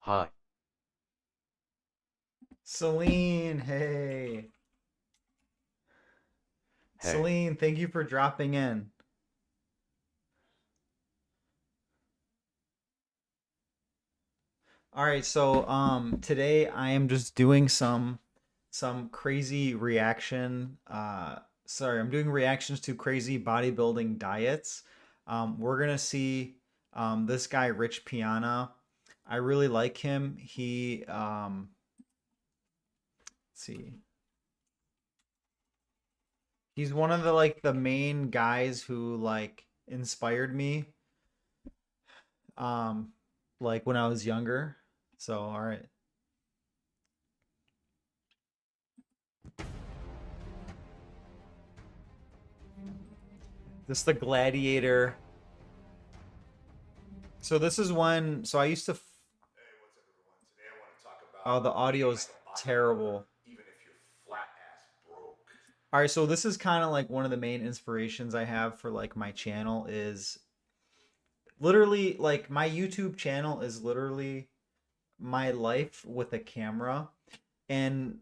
Hi. Celine, hey. Hey. Celine, thank you for dropping in. All right, so today I am just doing some crazy reaction I'm doing reactions to crazy bodybuilding diets. We're gonna see this guy Rich Piana. I really like him. Let's see. He's one of the main guys who inspired me um like when I was younger. So, all right. This is the Gladiator. So this is when so I used to Hey, what's up, everyone? Today I want to talk oh, about the audio eating is like a bodybuilder, terrible. even if you're flat ass broke. All right, so this is kind of like one of the main inspirations I have for like my channel is literally like my YouTube channel is literally my life with a camera. And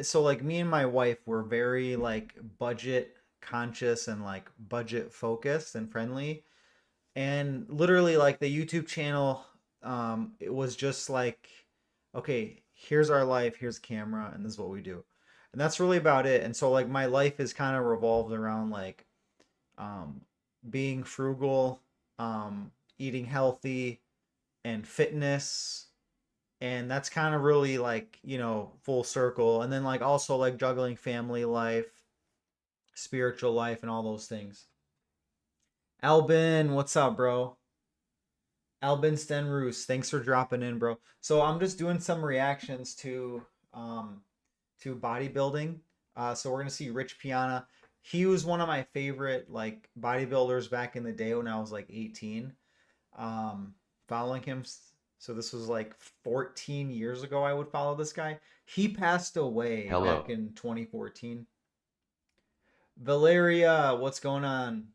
so like me and my wife were very like budget conscious and like budget focused and friendly. And literally like the YouTube channel, it was just like, okay, here's our life, here's camera, and this is what we do. And that's really about it. And so like my life is kind of revolved around like um being frugal, eating healthy and fitness. And that's kind of really like, full circle. And then like also like juggling family life, spiritual life, and all those things. Albin, what's up, bro? Albin Stenroos, thanks for dropping in, bro. So I'm just doing some reactions um to bodybuilding. So we're gonna see Rich Piana. He was one of my favorite like bodybuilders back in the day when I was like 18. Um, Following him. So this was like 14 years ago. I would follow this guy. He passed away back Hello. in 2014. Valeria, what's going on?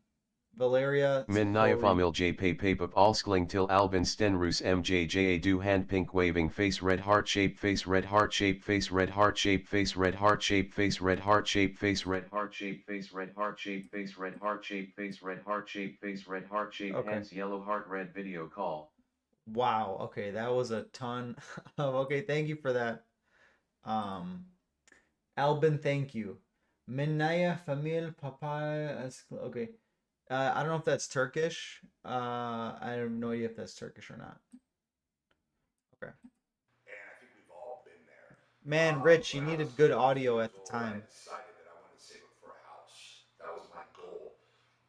Valeria Min Corey. nyafamil j pay papap allskling till albin stenrus mjja do hand pink waving face red heart shape face red heart shape face red heart shape face red heart shape face red heart shape face red heart shape face red heart shape face red heart shape face red heart shape face red heart shape Okay. hands yellow heart red video call. Wow. Okay, that was a ton of okay, thank you for that. Um Albin, thank you. Minaya Famil Papaya. Okay. I don't know if that's Turkish. I have no idea if that's Turkish or not. Okay. And I think we've all been there. Man, Rich, you When I was needed good 20 audio years at the old, I time. decided that I wanted to save up for a house. That was my goal.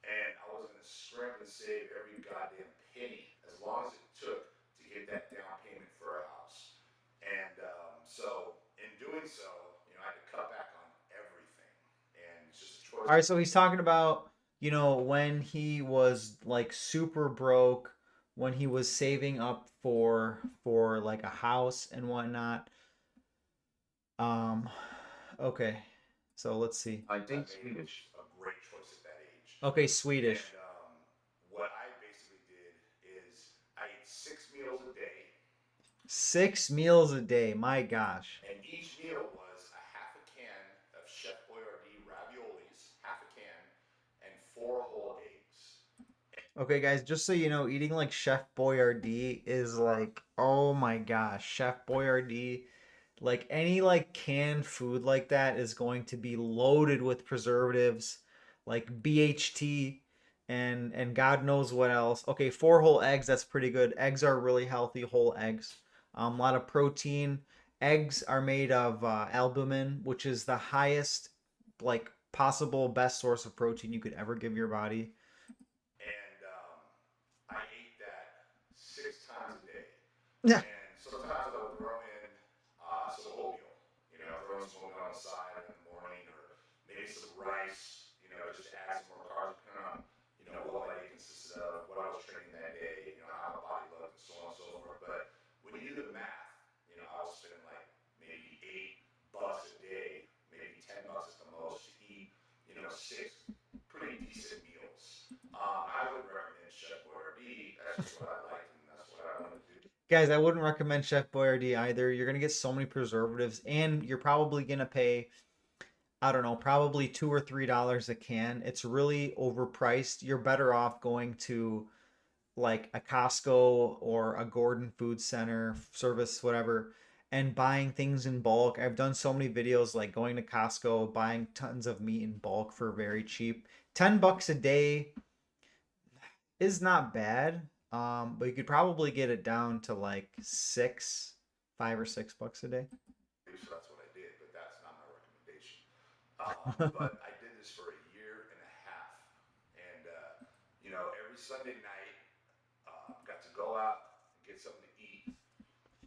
And I was going to scrimp and save every goddamn penny as long as it took to get that down payment for a house. And so, in doing so, I had to cut back on everything. And it's just a choice All right, that so you he's make. talking about, when he was like super broke, when he was saving up for like a house and whatnot. Um, okay. So let's see. I I think made it was Swedish. a great choice at that age. Okay, And Swedish. what I basically did is I ate 6 meals a day, 6 meals a day. My gosh. and each meal was a half a can of Chef Boyardee raviolis, half a can, and 4 whole eggs. Okay, guys, just so you know, eating like Chef Boyardee is like, oh my gosh, Chef Boyardee, like any like canned food like that is going to be loaded with preservatives, like BHT and God knows what else. Okay, 4 whole eggs, that's pretty good. Eggs are really healthy, whole eggs. A lot of protein. Eggs are made of albumin, which is the highest, like possible best source of protein you could ever give your body. And I ate that 6 times a day. Yeah. And sometimes I would throw in some oatmeal, throw in some oatmeal on the side in the morning, or maybe some rice, just to add some more carbs, depending on, what my day consisted of, what I was training that day, how my body looked, and so on and so forth. But when you do the math, I was spending like maybe $8 a day, maybe $10 at the most to eat, six pretty decent meals. I wouldn't recommend Chef Boyardee. That's just what I liked, and that's what I wanted to do. Guys, I wouldn't recommend Chef Boyardee either. You're gonna get so many preservatives, and you're probably gonna pay, I don't know, probably $2 or $3 a can. It's really overpriced. You're better off going to like a Costco or a Gordon Food Center service, whatever, and buying things in bulk. I've done so many videos like going to Costco, buying tons of meat in bulk for very cheap. $10 a day is not bad. But you could probably get it down to like 5 or 6 bucks a day. So that's what I did, but that's not my recommendation. But I did this for a year and a half, and every Sunday night, got to go out and get something to eat.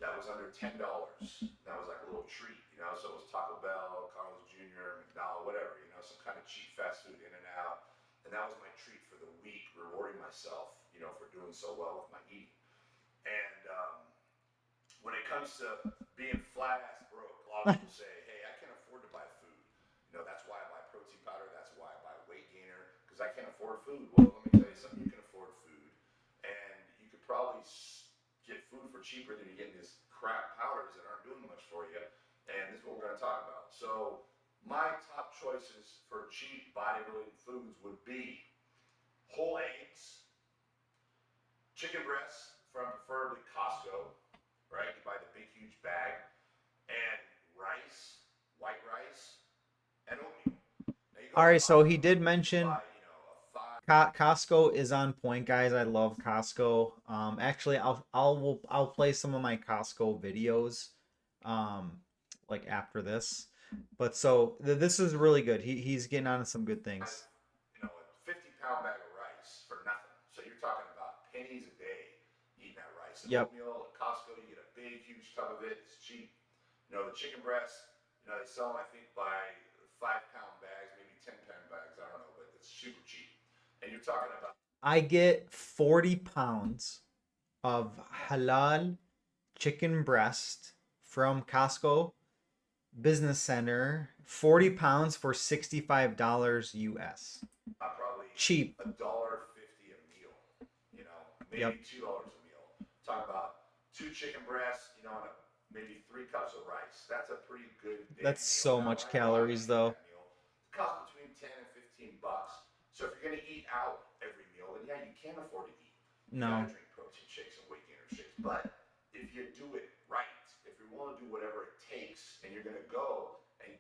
That was under $10. That was like a little treat, So it was Taco Bell, Carl's Jr., McDonald's, whatever, some kind of cheap fast food in and out. And that was my treat for the week, rewarding myself, for doing so well with my eating. And when it comes to being flat ass broke, a lot of people say, "Hey, I can't afford to buy food. That's why I buy protein powder. That's why I buy weight gainer because I can't afford food." Well, let me tell you something. You can afford food, and you could probably get food for cheaper than you're getting these crap powders that aren't doing much for you. And this is what we're going to talk about. So, my top choices for cheap bodybuilding foods would be whole eggs, chicken breasts from preferably Costco, right? You buy the big, huge bag, and rice, white rice, and oatmeal. Now you go All to right, so he Costco, did you can mention buy, a five. Costco is on point, guys. I love Costco. Actually, I'll play some of my Costco videos, like after this. But so this is really good. He's getting on to some good things. A 50-pound bag of rice for nothing. So you're talking about pennies a day eating that rice. And Yep. oatmeal at Costco, you get a big, huge tub of it. It's cheap. The chicken breast, they sell them, I think, by 5-pound bags, maybe 10-pound bags. I don't know, but it's super cheap. And you're talking about I get 40 pounds of halal chicken breast from Costco Business Center. 40 pounds for $65 US. probably Cheap. $1.50 a meal. Yep. Maybe $2 a meal. Talk about 2 chicken breasts, and maybe 3 cups of rice. That's a pretty good day That's meal. so Now, much I know I can calories eat though. that meal. It costs between $10 and $15. So if you're gonna eat out every meal, then yeah, you can afford to eat. You No. gotta drink protein shakes and weight gainer shakes. But if you do it right, if you're willing to do whatever it takes, and you're gonna go and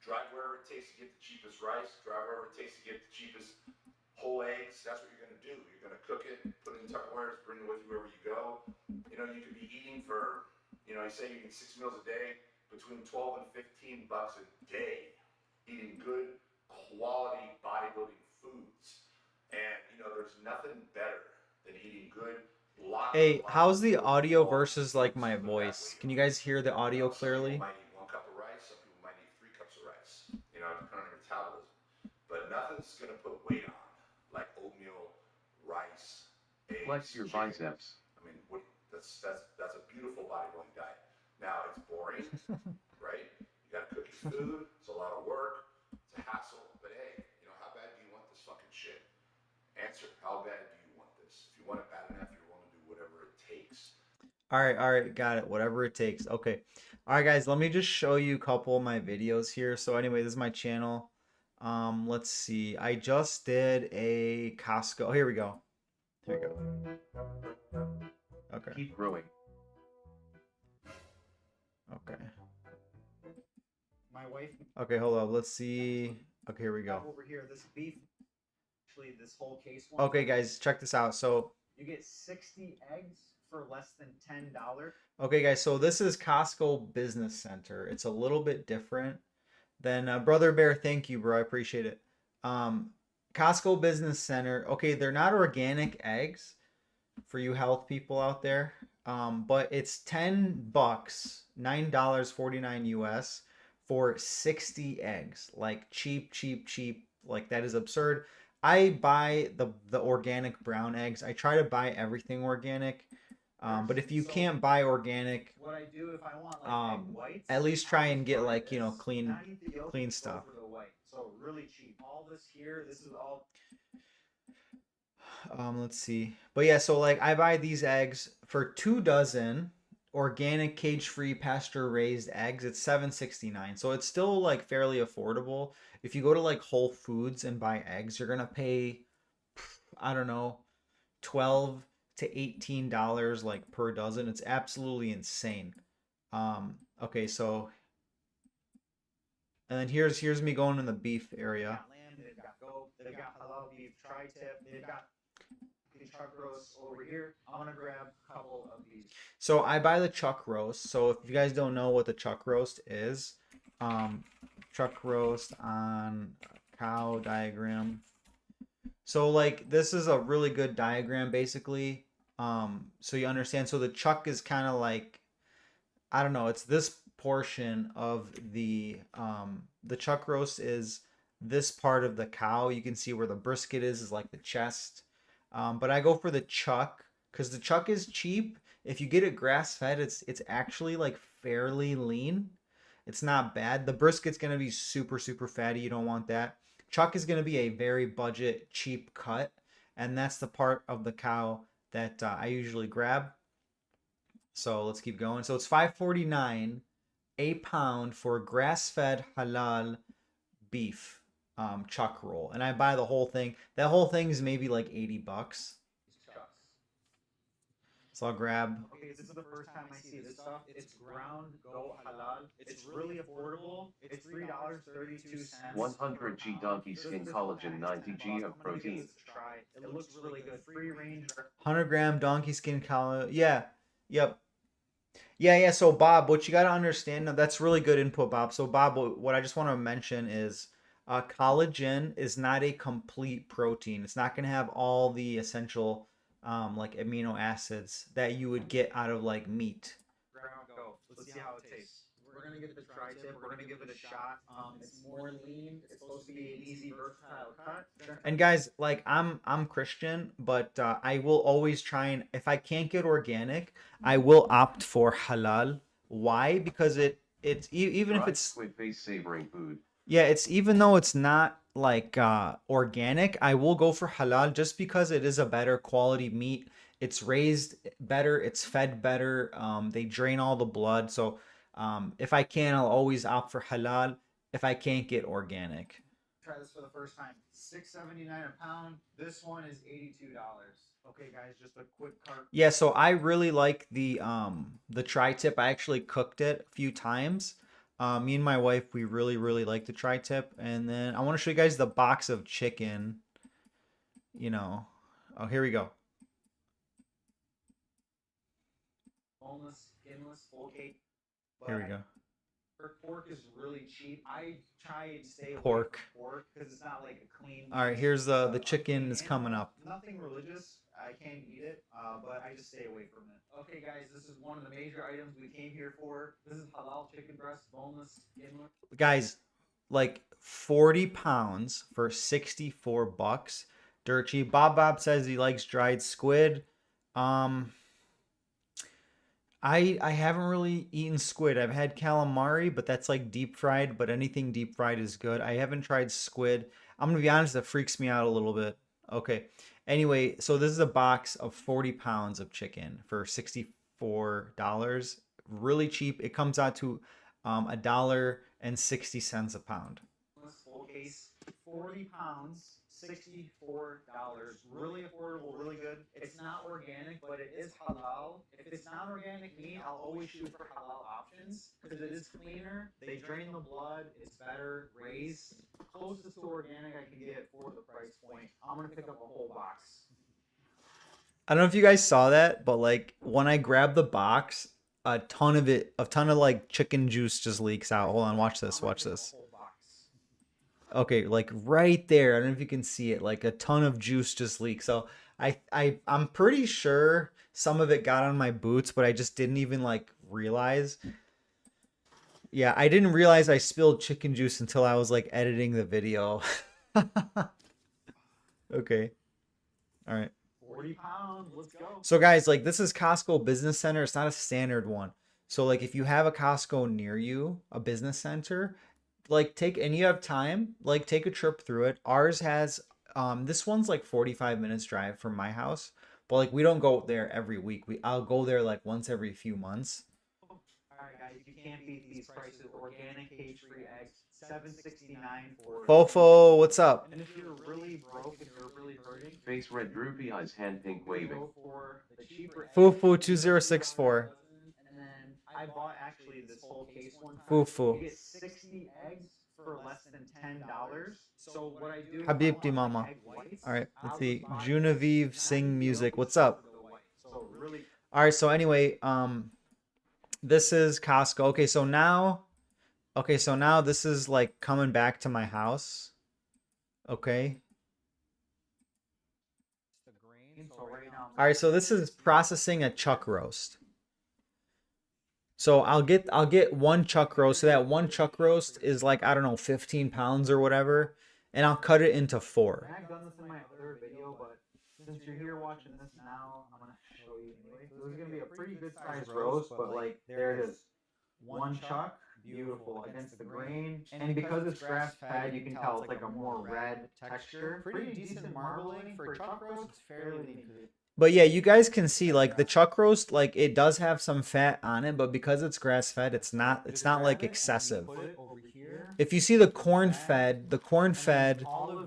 drive wherever it takes to get the cheapest rice, drive wherever it takes to get the cheapest whole eggs. That's what you're going to do. You're going to cook it, put it in Tupperwares, bring it with you wherever you go. You could be eating for, you say you eat 6 meals a day, between 12 and $15 a day, eating good quality bodybuilding foods. And there's nothing better than eating good. Hey, how's the Good audio quality versus like foods my to put that voice? weight Can on. you guys hear the audio Some people clearly? might eat 1 cup of rice. Some people might eat 3 cups of rice. Depending on your metabolism. But nothing's gonna put weight on like oatmeal, rice, eggs, Flex your chicken. biceps. I mean, that's a beautiful bodybuilding diet. Now it's boring, right? You gotta cook your food. It's a lot of work. It's a hassle. But hey, how bad do you want this fucking shit? Answer. How bad do you want this? If you want it bad enough, you're willing to do whatever it takes. All right, got it. Whatever it takes. Okay. All right, guys, let me just show you a couple of my videos here. So anyway, this is my channel. Let's see. I just did a Costco. Oh, here we go. Here we go. Okay. Keep growing. Okay. My wife. Okay, hold up. Let's see. Okay, here we go. Over here, this beef. Actually, this whole case. Okay, guys, check this out. So you get 60 eggs for less than $10. okay, guys, so this is Costco Business Center. It's a little bit different than Brother Bear. Thank you, bro. I appreciate it. Costco Business Center. Okay, they're not organic eggs for you health people out there, but it's $10, $9.49 US for 60 eggs. Like cheap, cheap, cheap. Like that is absurd. I buy the organic brown eggs. I try to buy everything organic. But if you can't buy organic, what I do if I want like egg whites, at least try and get like, this. clean Not eat the yolk, clean just go stuff. for the white. So really cheap. All this here, this is all. Let's see. But yeah, so like I buy these eggs for 2 dozen organic cage-free pasture-raised eggs. It's 7.69. So it's still like fairly affordable. If you go to like Whole Foods and buy eggs, you're gonna pay, I don't know, 12 to $18 like per dozen. It's absolutely insane. Okay, so and then here's me going in the beef They've area. got lamb, they've got goat, they've got halal beef, tri-tip, they've got the chuck roast over here. I'm gonna grab a couple of these. So I buy the chuck roast. So if you guys don't know what the chuck roast is, um, chuck roast on cow diagram. So like this is a really good diagram basically. So you understand. So the chuck is kind of like, I don't know, it's this portion of the chuck roast is this part of the cow. You can see where the brisket is like the chest. But I go for the chuck because the chuck is cheap. If you get it grass fed, it's actually like fairly lean. It's not bad. The brisket's gonna be super super fatty. You don't want that. Chuck is gonna be a very budget cheap cut, and that's the part of the cow that I usually grab. So let's keep going. So it's 5.49 a pound for grass-fed halal beef chuck roll, and I buy the whole thing. That whole thing is maybe like $80. These chucks. So I'll grab. Okay, this is the first time I see this stuff. It's ground goat halal. It's really affordable. It's $3.32. 100 g donkey skin collagen, 90 g of I'm gonna give protein. this a try. It looks really good. Free range. 100-gram donkey skin collagen. Yeah. Yep. Yeah. So Bob, what you got to understand, now that's really good input, Bob. So Bob, what I just want to mention is collagen is not a complete protein. It's not going to have all the essential like amino acids that you would get out of like meat. Ground goat. Let's see how it tastes. We're gonna give the tri-tip. We're gonna give it a shot. It's more lean. It's supposed to be an easy, versatile cut. And guys, like I'm Christian, but I will always try, and if I can't get organic, I will opt for halal. Why? Because even if Fried it's squid face savoring food. yeah, it's even though it's not like organic, I will go for halal just because it is a better quality meat. It's raised better, it's fed better. They drain all the blood. So if I can, I'll always opt for halal if I can't get organic. Try this for the first time. $6.79 a pound. This one is $82. Okay, guys, just a quick cart. Yeah, so I really like the tri-tip. I actually cooked it a few times. Me and my wife, we really really like the tri-tip. And then I want to show you guys the box of chicken. You know, oh, here we go. Boneless, skinless, full cake. Here we go. Pork is really cheap. I try and stay away Pork. from pork because it's not like a clean. All right, here's the chicken is coming up. Nothing religious. I can't eat it, but I just stay away from it. Okay, guys, this is one of the major items we came here for. This is halal chicken breast, boneless, skinless. Guys, like 40 pounds for $64. Dirt cheap. Bob says he likes dried squid. Um, I haven't really eaten squid. I've had calamari, but that's like deep fried, but anything deep fried is good. I haven't tried squid. I'm gonna be honest, that freaks me out a little bit. Okay. Anyway, so this is a box of 40 pounds of chicken for $64. Really cheap. It comes out to $1.60 a pound. Full case, 40 pounds, $64. Really affordable, really good. It's not organic, but it is halal. If it's not organic meat, I'll always shoot for halal options because it is cleaner. They drain the blood. It's better raised. Closest to organic I can get for the price point. I'm gonna pick up a whole box. I don't know if you guys saw that, but like when I grab the box, a ton of like chicken juice just leaks out. Hold on, watch this, watch this. Okay, like right there. I don't know if you can see it. Like a ton of juice just leaks. So I'm pretty sure some of it got on my boots, but I just didn't even like realize. Yeah, I didn't realize I spilled chicken juice until I was like editing the video. Okay. All right. 40 pounds, let's go. So guys, like this is Costco Business Center. It's not a standard one. So like if you have a Costco near you, a business center, like and you have time, like take a trip through it. Ours has This one's like 45 minutes drive from my house, but like we don't go there every week. I'll go there like once every few months. All right, guys, you can't beat these prices. Organic cage-free eggs, 7.69 for 2 Fofo, dollars. what's up? And if you're really broke and you're really hurting, Face red droopy eyes hand pink you can waving. go for the cheaper eggs. Fufu 2064. And then I bought actually this whole case one time. Fufu. You get 60 eggs for less than $10. So what I do, if I Habibti want mama. my egg whites, All right, I'll let's just see. buy Genevieve this, and I Sing can Music. milk What's the up? white. So really. All right, so anyway, this is Costco. Okay, so now this is like coming back to my house. Okay. The grain. So right now. All right, so this is processing a chuck roast. So I'll get one chuck roast. So that one chuck roast is like, I don't know, 15 pounds or whatever, and I'll cut it into 4. I've done this in my other video, but since you're here watching this now, I'm gonna show you anyway. So this is gonna be a pretty good sized roast, but like there it is. One chuck, beautiful against the grain. And because it's grass fed, you can tell it's like a more red texture. Pretty decent marbling for chuck roast. It's fairly lean. But yeah, you guys can see like the chuck roast, like it does have some fat on it, but because it's grass fed, it's not like excessive. If you see the corn fed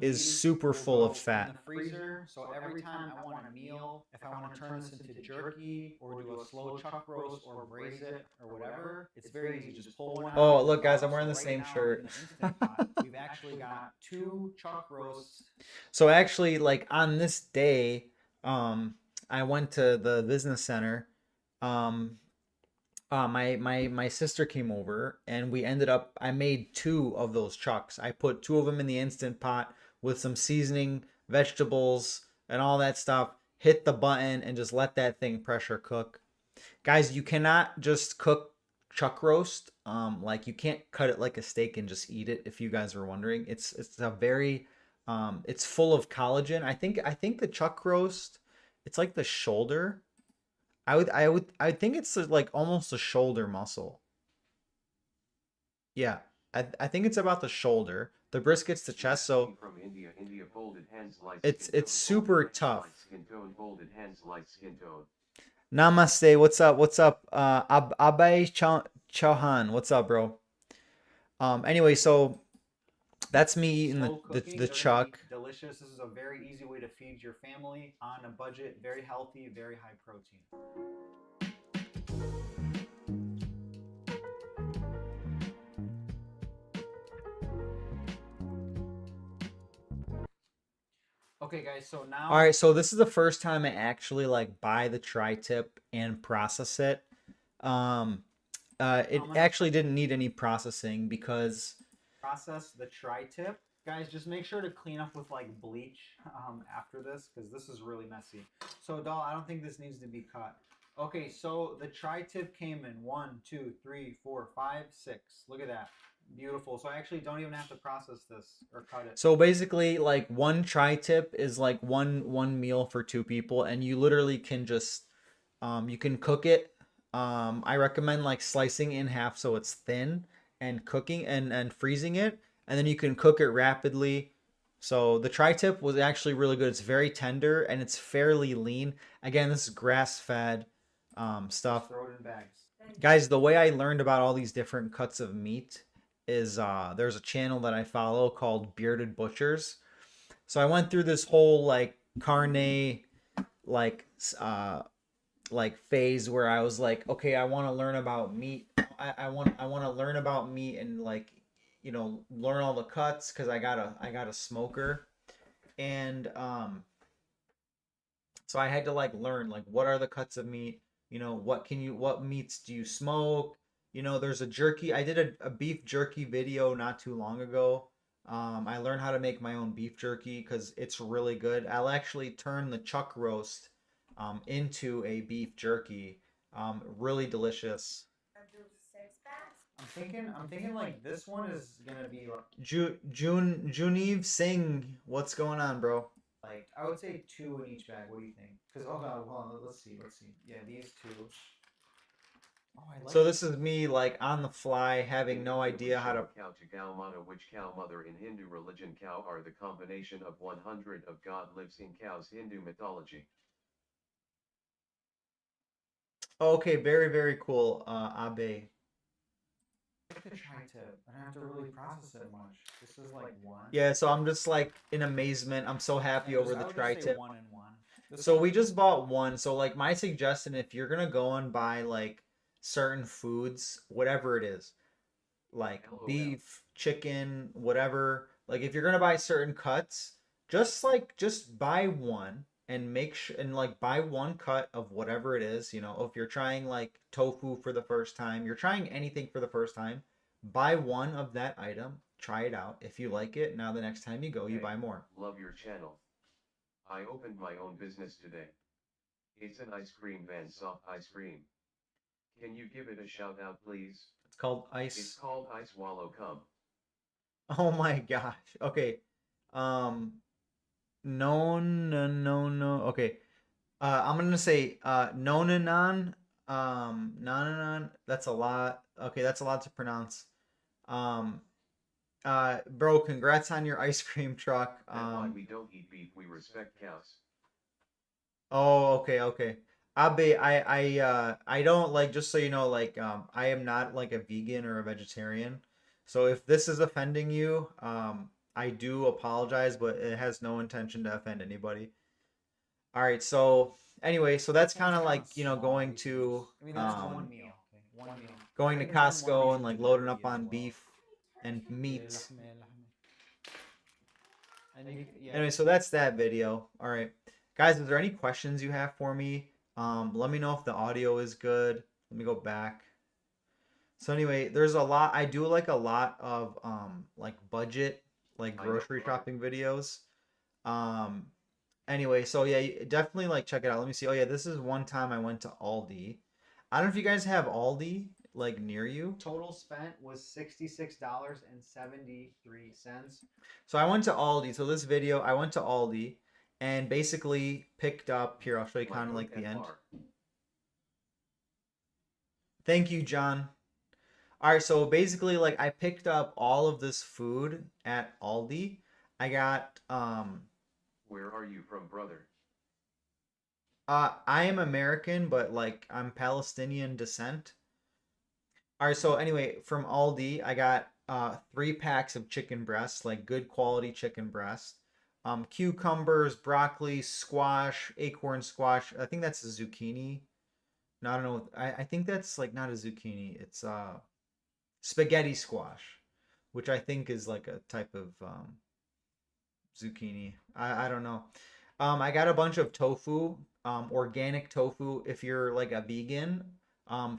is super full of fat. In the freezer, so every time I want a meal, if I want to turn this into jerky or do a slow chuck roast or braise it or whatever, it's very easy. Just pull one out. Oh, look guys, I'm wearing the So same right now shirt. in the Instant Pot, we've actually got 2 chuck roasts. So actually, like on this day, I went to the business center. My sister came over and we ended up. I made 2 of those chucks. I put 2 of them in the Instant Pot with some seasoning, vegetables, and all that stuff. Hit the button and just let that thing pressure cook. Guys, you cannot just cook chuck roast. Like you can't cut it like a steak and just eat it. If you guys were wondering, it's a very it's full of collagen. I think the chuck roast, it's like the shoulder. I think it's like almost a shoulder muscle. Yeah, I think it's about the shoulder. The brisket's the chest, so From India, folded hands, light it's skin tone, super folded hands, tough. light skin tone, folded hands, light skin tone. Namaste. What's up? What's up? Abhay Chauhan. What's up, bro? Anyway, so that's me eating Slow the cooking, they're gonna chuck. be delicious. This is a very easy way to feed your family on a budget. Very healthy, very high protein. Okay, guys. So now. All right, so this is the first time I actually like buy the tri-tip and process it. It actually didn't need any processing because Process the tri-tip. Guys, just make sure to clean up with like bleach after this because this is really messy. So, doll, I don't think this needs to be cut. Okay, so the tri-tip came in 1, 2, 3, 4, 5, 6. Look at that. Beautiful. So I actually don't even have to process this or cut it. so basically like one tri-tip is like one meal for 2 people, and you literally can just you can cook it. I recommend like slicing in half so it's thin and cooking and freezing it, and then you can cook it rapidly. So the tri-tip was actually really good. It's very tender and it's fairly lean. Again, this is grass-fed stuff. Throw it in bags. Guys, the way I learned about all these different cuts of meat is there's a channel that I follow called Bearded Butchers. So I went through this whole like carne like phase where I was like, okay, I want to learn about meat. I want to learn about meat and like, you know, learn all the cuts because I got a smoker, and so I had to like learn like what are the cuts of meat, you know, what meats do you smoke, you know, there's a jerky. I did a beef jerky video not too long ago. I learned how to make my own beef jerky because it's really good. I'll actually turn the chuck roast into a beef jerky. Really delicious. I'm thinking like this one is gonna be like, Juneeve Singh, what's going on, bro? like I would say 2 in each bag. What do you think? Because hold on, let's see. Yeah, these 2. Oh, I like So this is me like on the fly, having In no Hindu, we idea how show to. a cow to cow mother, which cow mother in Hindu religion. Cow are the combination of 100 of God lives in cows Hindu mythology. Okay, very very cool, Abe. like the tri-tip. I don't have to really process it much. This is like one. Yeah, so I'm just like in amazement. I'm so happy Yeah, over just, the I would just say tri-tip. one and one. This So one, we just bought one. So like my suggestion, if you're gonna go and buy like certain foods, whatever it is, like LOL. beef, chicken, whatever, like if you're gonna buy certain cuts, just buy one and make sure and like buy one cut of whatever it is, if you're trying like tofu for the first time, you're trying anything for the first time, buy one of that item, try it out. If you like it, now the next time you go, you Hey, buy more. love your channel. I opened my own business today. It's an ice cream van, soft ice cream. Can you give it a shout out, please? It's called It's ice. called Ice Wallow Come. Oh my gosh. Okay. Um no no no no. Okay. I'm gonna say nonanon. Nonanon. That's a lot. Okay, that's a lot to pronounce. Um bro, congrats on your ice cream truck. That's why we don't eat beef, we respect cows. Oh, okay, okay. Abe, I don't like, just so you know, like I am not like a vegan or a vegetarian. So if this is offending you, I do apologize, but it has no intention to offend anybody. All right, so anyway, so that's kind of like, small going pieces. to I mean, that's one meal. Okay, one meal. going I to can turn one of Costco these and like into loading up 30 as on well. beef and meat. لحمة لحمة. And you, yeah. Anyway, so that's that video. All right. Guys, is there any questions you have for me? Let me know if the audio is good. Let me go back. So anyway, there's a lot. I do like a lot of like budget, like I know, grocery brother. shopping videos. Um anyway, so yeah, definitely like check it out. Let me see. Oh yeah, this is one time I went to Aldi. I don't know if you guys have Aldi like near you. Total spent was $66.73. So I went to Aldi. So this video, I went to Aldi and basically picked up, here, I'll show you My kind of code like the end. FR. Thank you, John. All right, so basically like I picked up all of this food at Aldi. I got Where are you from, brother? I am American, but like I'm Palestinian descent. All right, so anyway, from Aldi, I got 3 packs of chicken breasts, like good quality chicken breast. Cucumbers, broccoli, squash, acorn squash. I think that's a zucchini. No, I don't know. I think that's like not a zucchini. It's spaghetti squash, which I think is like a type of zucchini. I don't know. I got a bunch of tofu, organic tofu. If you're like a vegan,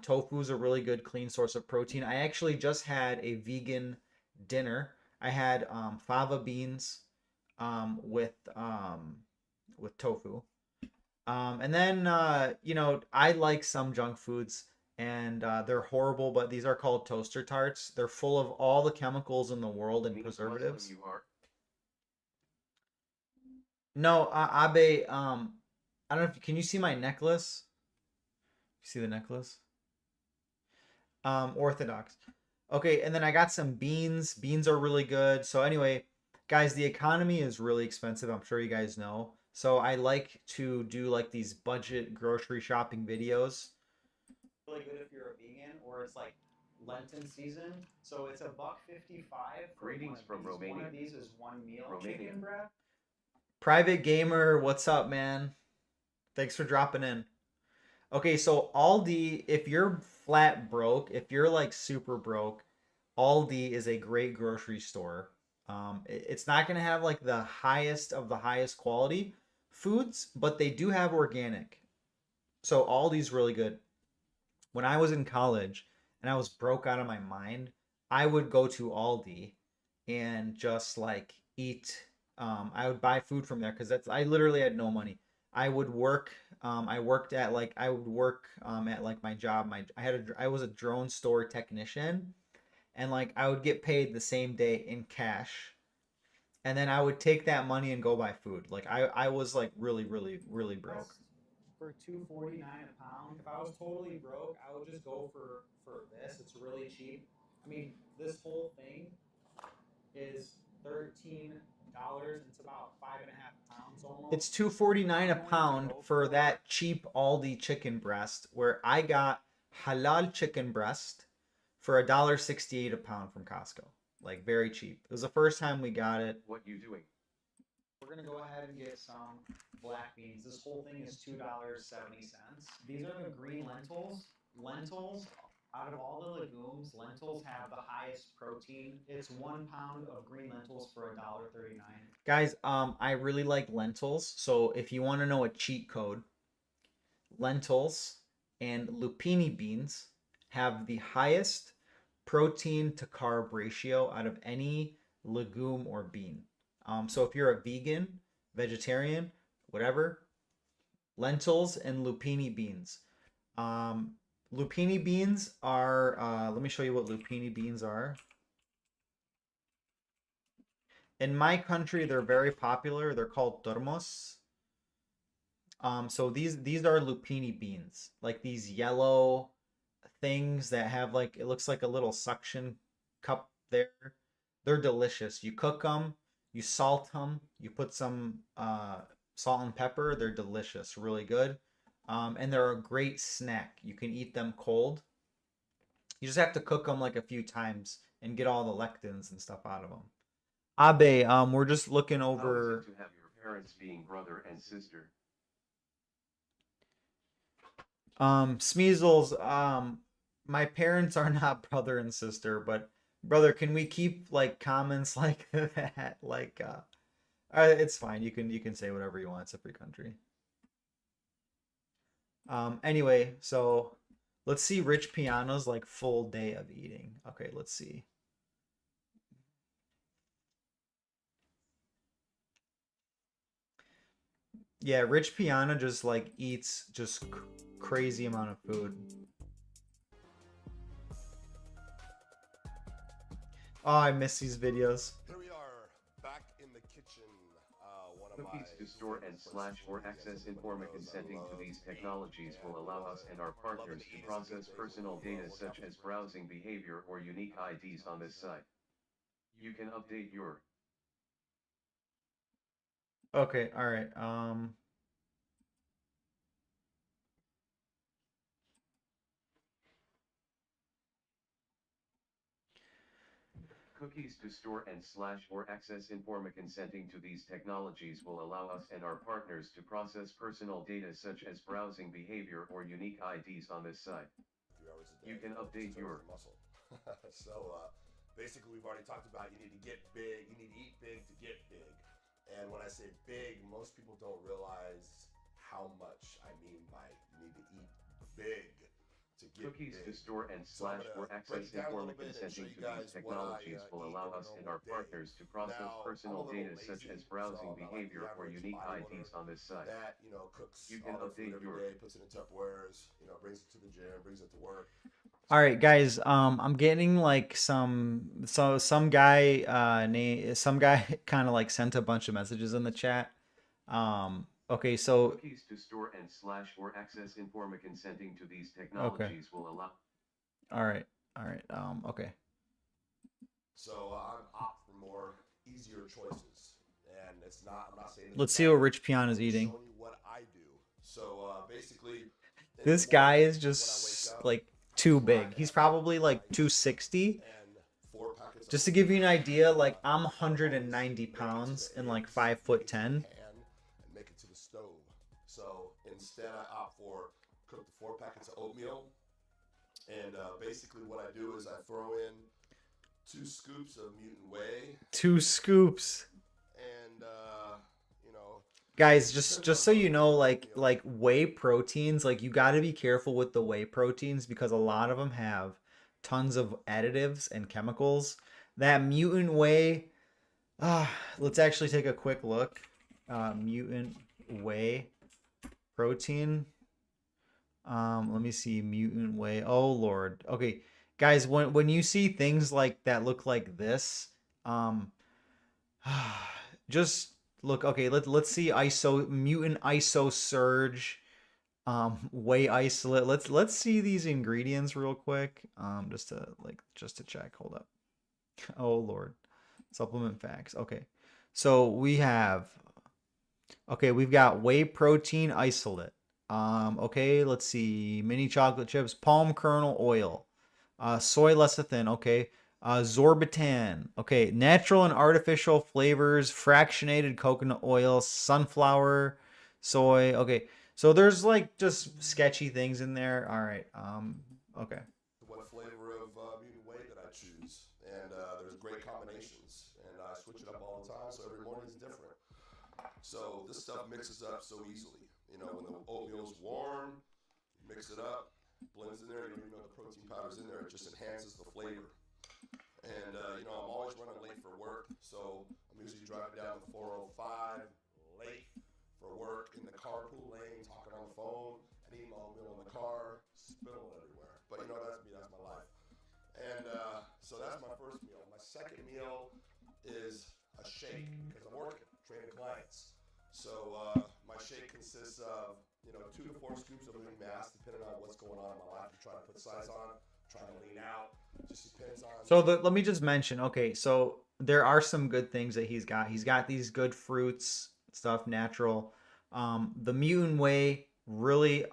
tofu is a really good clean source of protein. I actually just had a vegan dinner. I had fava beans with tofu. And then I like some junk foods and they're horrible, but these are called toaster tarts. They're full of all the chemicals in the world and Means Muslim preservatives. you are. No, Abe, I don't know if can you see my necklace? See the necklace? Orthodox. Okay, and then I got some beans. Beans are really good. So anyway, guys, the economy is really expensive. I'm sure you guys know. So I like to do like these budget grocery shopping videos. Really good if you're a vegan or it's like Lenten season. So it's $1.55 for Greetings from one of these. One Romania. of these is one meal. Romania. Chicken breast. Private Gamer, what's up, man? Thanks for dropping in. Okay, so Aldi, if you're flat broke, if you're like super broke, Aldi is a great grocery store. It's not gonna have like the highest of the highest quality foods, but they do have organic. So Aldi's really good. When I was in college and I was broke out of my mind, I would go to Aldi and just like eat. I would buy food from there because I literally had no money. I would work. I worked at like I would work at like my job. I was a drone store technician, and like I would get paid the same day in cash, and then I would take that money and go buy food. Like I was like really really really broke. for $2.49 a pound. If I was totally broke, I would just go for this. It's really cheap. I mean, this whole thing is $13. It's about 5.5 pounds almost. It's $2.49 a pound for that cheap Aldi chicken breast, where I got halal chicken breast for $1.68 a pound from Costco. Like very cheap. It was the first time we got it. What you doing? We're gonna go ahead and get some black beans. This whole thing is $2.70. These are the green lentils. Lentils, out of all the legumes, lentils have the highest protein. It's 1 pound of green lentils for $1.39. Guys, I really like lentils. So if you want to know a cheat code, lentils and lupini beans have the highest protein to carb ratio out of any legume or bean. So if you're a vegan, vegetarian, whatever, lentils and lupini beans. Lupini beans are, let me show you what lupini beans are. In my country, they're very popular. They're called termos. So these are lupini beans, like these yellow things that have like, it looks like a little suction cup there. They're delicious. You cook them, you salt them, you put some salt and pepper. They're delicious, really good. And they're a great snack. You can eat them cold. You just have to cook them like a few times and get all the lectins and stuff out of them. Abe, we're just looking How is over. it to have your parents being brother and sister? Smeasles, my parents are not brother and sister, but brother, can we keep like comments like that? Like, it's fine. You can say whatever you want. It's a free country. Anyway, so let's see Rich Piano's like full day of eating. Okay, let's see. Yeah, Rich Piano just like eats just crazy amount of food. Oh, I miss these videos. Here we are, back in the kitchen. One of Cookies my to store and slash or access informa consenting to these technologies will allow us and our partners to process personal data such as browsing behavior or unique IDs on this site. You can update your Okay, all right. cookies to store and slash or access informa consenting to these technologies will allow us and our partners to process personal data such as browsing behavior or unique IDs on this site. 3 hours a day. You can update your muscle. So basically, we've already talked about you need to get big, you need to eat big to get big. And when I say big, most people don't realize how much I mean by you need to eat big to get cookies big. to store and slash or access informa consenting to these technologies will allow us and our partners to process personal data such as browsing behavior or unique IDs on this site. That cooks You can all their food update every your day, puts it in Tupperwares, brings it to the gym, brings it to work. All right, guys. I'm getting like some guy some guy kind of like sent a bunch of messages in the chat. Okay, so cookies to store and slash or access informa consenting to these technologies will allow. all right, okay. So I'm opt for more easier choices, and it's not. I'm not saying. Let's see what Rich Piana's eating. Showing you what I do. So basically, This guy is just like too big. He's probably like 260. Just to give you an idea, like I'm 190 pounds and like 5'10". And make it to the stove. So instead, I opt for cook the 4 packets of oatmeal, and basically what I do is I throw in 2 scoops of mutant whey. 2 scoops. And guys, just so you know, like whey proteins, like you got to be careful with the whey proteins because a lot of them have tons of additives and chemicals. That mutant whey, let's actually take a quick look. Mutant whey protein. Let me see, mutant whey. Oh Lord. Okay, guys, when you see things like that look like this, just look. Okay, let's see mutant iso surge. Whey isolate. Let's see these ingredients real quick. Just to check. Hold up. Oh Lord. Supplement facts. Okay. So we've got whey protein isolate. Okay, let's see. Mini chocolate chips, palm kernel oil, soy lecithin. Okay, Zorbitan. Okay, natural and artificial flavors, fractionated coconut oil, sunflower, soy. Okay, so there's like just sketchy things in there. All right. Okay. What flavor of mutant whey that I choose, and there's great combinations, and I switch it up all the time, so every morning is different. So this stuff mixes up so easily. You know, when the oatmeal's warm, mix it up, blends in there. You don't even know the protein powder's in there. It just enhances the flavor. And you know, I'm always running late for work, so I'm usually driving down the 405 late for work in the carpool lane, talking on the phone, and eating oatmeal in the car, spittle everywhere. But you know, that's me. That's my life. And so that's my first meal. My second meal is a shake because I'm working, training clients. So my shake consists of 2 to 4 scoops of lean mass, depending on what's going on in my life. I'm trying to put size on, trying to lean out. Just depends on. So let me just mention. Okay, so there are some good things that he's got. He's got these good fruits, stuff, natural. The mutant whey, really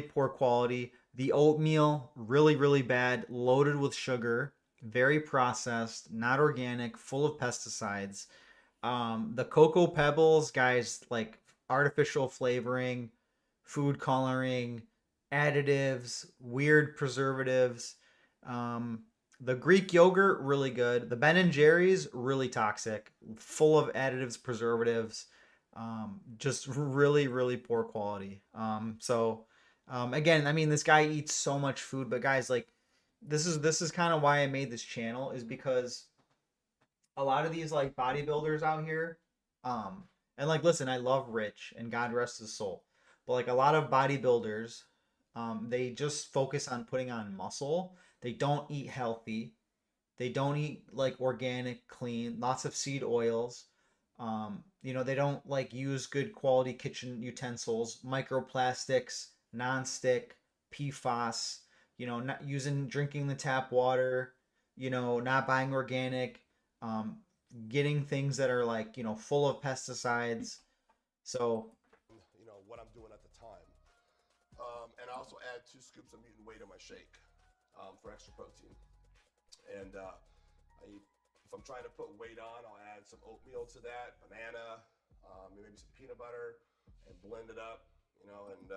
poor quality. The oatmeal, really bad, loaded with sugar, very processed, not organic, full of pesticides. The cocoa pebbles, guys, like artificial flavoring, food coloring, additives, weird preservatives. The Greek yogurt, really good. The Ben and Jerry's, really toxic, full of additives, preservatives. Just really poor quality. Again, I mean, this guy eats so much food, but guys, like, this is kind of why I made this channel, is because a lot of these like bodybuilders out here, and like, listen, I love Rich and God rest his soul, but like a lot of bodybuilders, they just focus on putting on muscle. They don't eat healthy. They don't eat like organic, clean, lots of seed oils. They don't like use good quality kitchen utensils, microplastics, non-stick, PFAS, not drinking the tap water, not buying organic, um, getting things that are like, full of pesticides. So, What I'm doing at the time. And I also add 2 scoops of mutant whey to my shake for extra protein. And if I'm trying to put weight on, I'll add some oatmeal to that, banana, maybe some peanut butter, and blend it up, and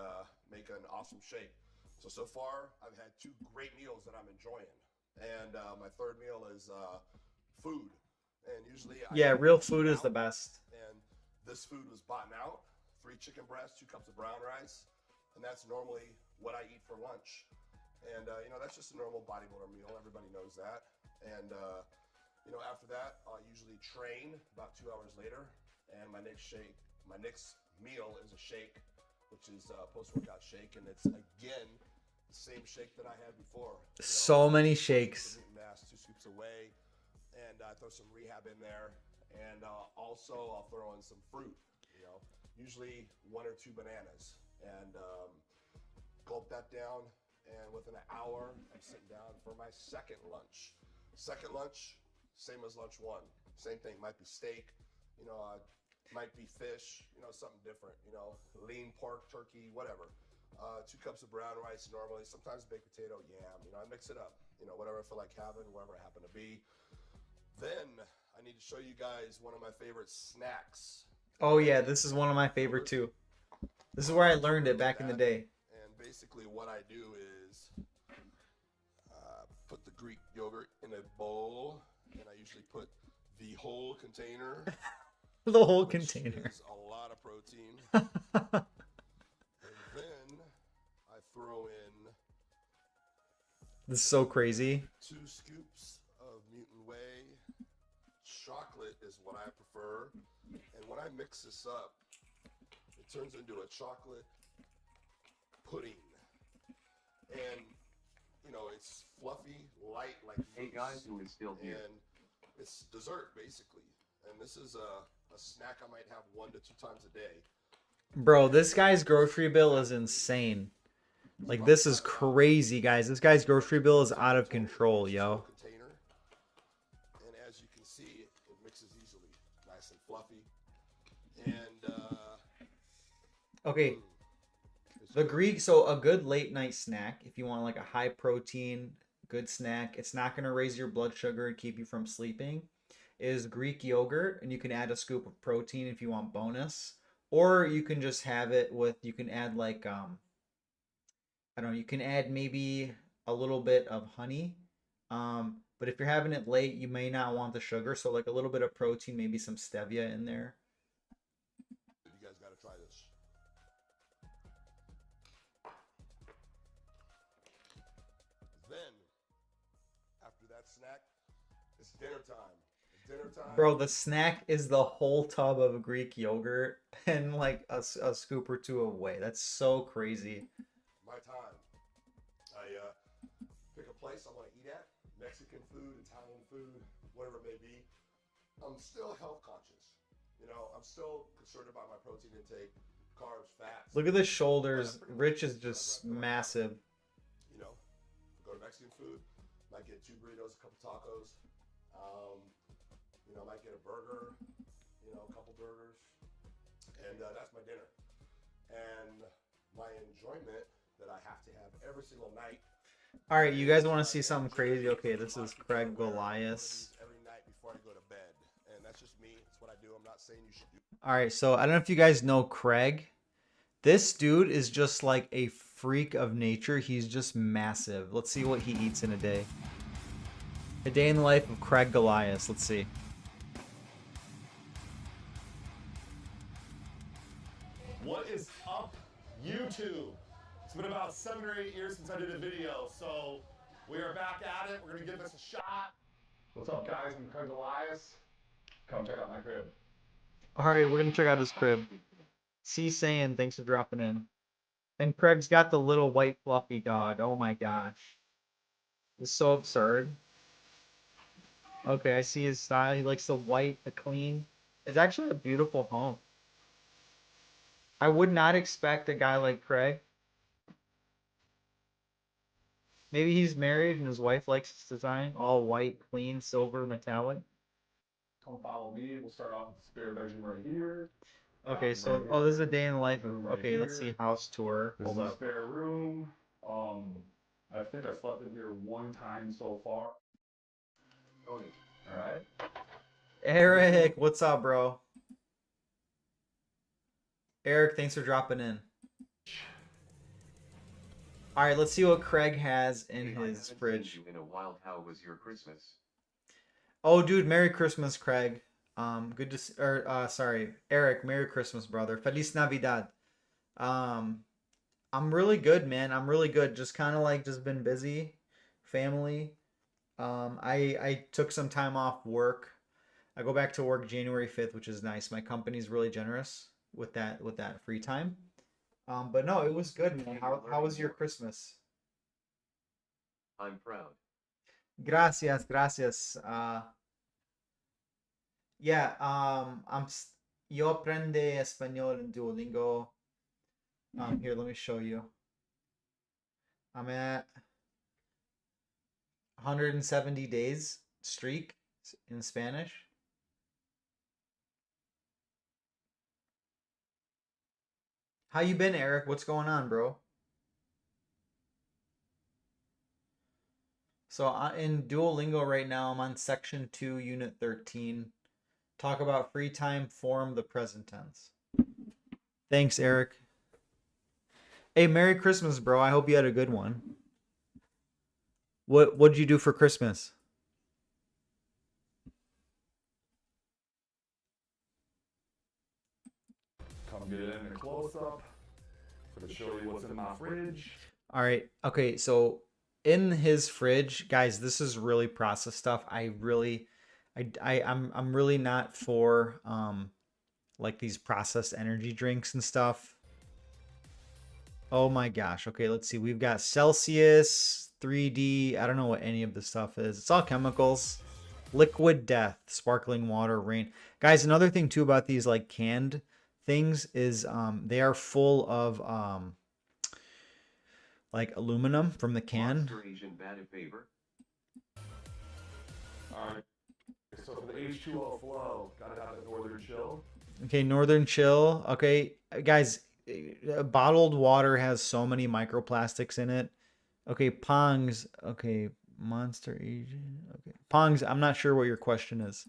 make an awesome shake. So far, I've had 2 great meals that I'm enjoying. And my third meal is food. And usually yeah, real food is the best. And this food was bought out. 3 chicken breasts, 2 cups of brown rice. And that's normally what I eat for lunch. And, that's just a normal bodybuilder meal. Everybody knows that. And, after that, I'll usually train about 2 hours later. And my next meal is a shake, which is a post-workout shake. And it's, again, the same shake that I had before. So many shakes. Mass, 2 scoops of whey. And I throw some rehab in there. And also, I'll throw in some fruit, usually 1 or 2 bananas. And gulp that down. And within an hour, I'm sitting down for my second lunch. Second lunch, same as lunch 1. Same thing, might be steak, might be fish, something different, lean pork, turkey, whatever. 2 cups of brown rice normally, sometimes baked potato, yam, I mix it up, whatever I feel like having, wherever I happen to be. Then I need to show you guys one of my favorite snacks. Oh yeah, this is one of my favorite too. This is where I learned it back in the day. And basically what I do is put the Greek yogurt in a bowl, and I usually put the whole container. The whole which container. is a lot of protein. And then I throw in This is so crazy. 2 scoops of mutant whey. Chocolate is what I prefer. And when I mix this up, it turns into a chocolate pudding. And, it's fluffy, light, like Hey guys, who is still here? and it's dessert, basically. And this is a snack I might have 1 to 2 times a day. Bro, this guy's grocery bill is insane. Like, this is crazy, guys. This guy's grocery bill is out of control, yo. Container, and as you can see, it mixes easily, nice and fluffy, and Okay, it's the good. Greek, so a good late night snack, if you want like a high protein, good snack, it's not going to raise your blood sugar and keep you from sleeping, is Greek yogurt. And you can add a scoop of protein if you want bonus. Or you can just have it with, you can add like, I don't know, you can add maybe a little bit of honey. But if you're having it late, you may not want the sugar. So like a little bit of protein, maybe some stevia in there. You guys got to try this. Then, after that snack, it's dinner time. Dinner time. Bro, the snack is the whole tub of Greek yogurt and like a scoop or two of whey. That's so crazy. My time. I pick a place I want to eat at. Mexican food, Italian food, whatever it may be. I'm still health conscious. You know, I'm still concerned about my protein intake, carbs, fats. Look at the shoulders. Rich is just massive. You know, go to Mexican food, might get 2 burritos, a couple tacos. You know, might get a burger, you know, a couple burgers, and that's my dinner. And my enjoyment that I have to have every single night. All right, you guys want to see something crazy? Okay, this is Craig Goliath. Every night before I go to bed, and that's just me. It's what I do. I'm not saying you should do. All right, so I don't know if you guys know Craig. This dude is just like a freak of nature. He's just massive. Let's see what he eats in a day. A day in the life of Craig Goliath. Let's see. What is up, YouTube? It's been about 7 or 8 years since I did a video, so we are back at it. We're gonna give this a shot. What's up, guys? I'm Craig Elias. Come check out my crib. All right, we're gonna check out his crib. C saying thanks for dropping in. And Craig's got the little white fluffy dog. Oh my gosh. It's so absurd. Okay, I see his style. He likes the white, the clean. It's actually a beautiful home. I would not expect a guy like Craig. Maybe he's married and his wife likes his design. All white, clean, silver, metallic. Come follow me. We'll start off with the spare bedroom right here. Okay, so oh, this is a day in the life of. Okay, let's see house tour. This Hold is a up. spare room. I think I slept in here 1 time so far. All right. Eric, what's up, bro? Eric, thanks for dropping in. All right, let's see what Craig has in Hey, I his haven't fridge. seen you in a while. How was your Christmas? Oh, dude, Merry Christmas, Craig. Good to sorry, Eric. Merry Christmas, brother. Feliz Navidad. I'm really good, man. I'm really good. Just kind of like just been busy, family. I took some time off work. I go back to work January 5th, which is nice. My company's really generous with that free time. But no, it was good, man. How was your Christmas? I'm proud. Gracias, gracias. Yeah, yo aprende español en Duolingo. Here, let me show you. I'm at 170 days streak in Spanish. How you been, Eric? What's going on, bro? So in Duolingo right now, I'm on section 2, unit 13. Talk about free time, form the present tense. Thanks, Eric. Hey, Merry Christmas, bro. I hope you had a good one. What'd you do for Christmas? Come get it in a close up. So to show you what's in my fridge. All right. Okay, so in his fridge, guys, this is really processed stuff. I'm really not for like these processed energy drinks and stuff. Oh my gosh. Okay, let's see. We've got Celsius, 3D. I don't know what any of this stuff is. It's all chemicals. Liquid Death, sparkling water, rain. Guys, another thing too about these like canned things is they are full of like aluminum from the can. Monster Asian bad favor. Alright. So for the H2O flow, gotta have the Northern Chill. Okay, Northern Chill. Okay, guys, bottled water has so many microplastics in it. Okay, Pongs. Okay, Monster Asian. Okay, Pongs. I'm not sure what your question is.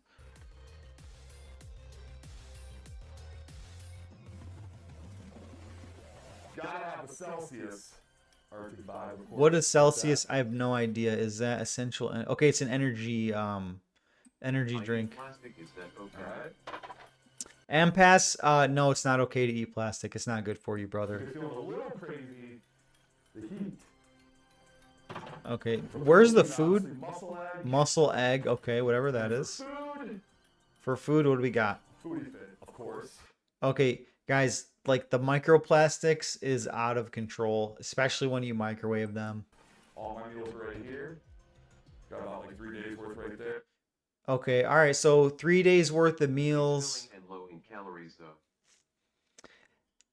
Gotta have the Celsius. Arctic Vibe, of course. What is Celsius? I have no idea. Is that essential? Okay, it's an energy drink. Plastic, is that okay? Alright. Ampass, no, it's not okay to eat plastic. It's not good for you, If brother. you're feeling a little crazy, the heat. Okay, where's the Obviously, food? Muscle egg. Muscle egg. Okay, whatever that is. Food. For food, what do we got? Foodie Fit, of course. Okay, guys, like the microplastics is out of control, especially when you microwave them. All my meals right here. Got about like 3 days worth right there. Okay, all right, so 3 days worth of meals. Filling and low in calories though.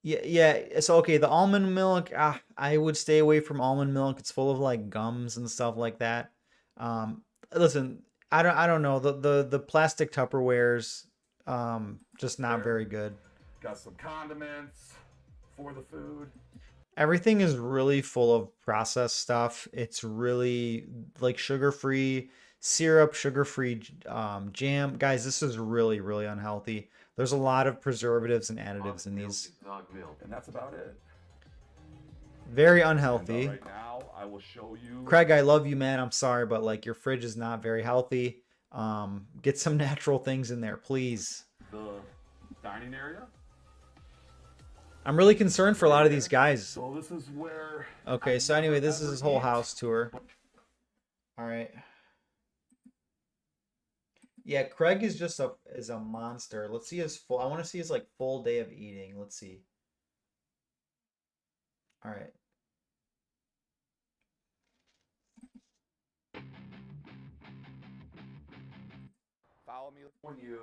Yeah. So okay, the almond milk. I would stay away from almond milk. It's full of like gums and stuff like that. Listen, I don't know the plastic Tupperwares. Just not very good. Got some condiments for the food. Everything is really full of processed stuff. It's really like sugar-free syrup, sugar-free jam. Guys, this is really, really unhealthy. There's a lot of preservatives and additives in Milk these. is dog milk. And that's about it. Very And, unhealthy. right now, I will show you. Craig, I love you, man. I'm sorry, but like your fridge is not very healthy. Get some natural things in there, please. The dining area. I'm really concerned for a lot of these guys. So this is where. Okay, so anyway, this is his whole house tour. All right. Yeah, Craig is just a monster. Let's see his full. I want to see his like full day of eating. Let's see. All right. Follow me when you.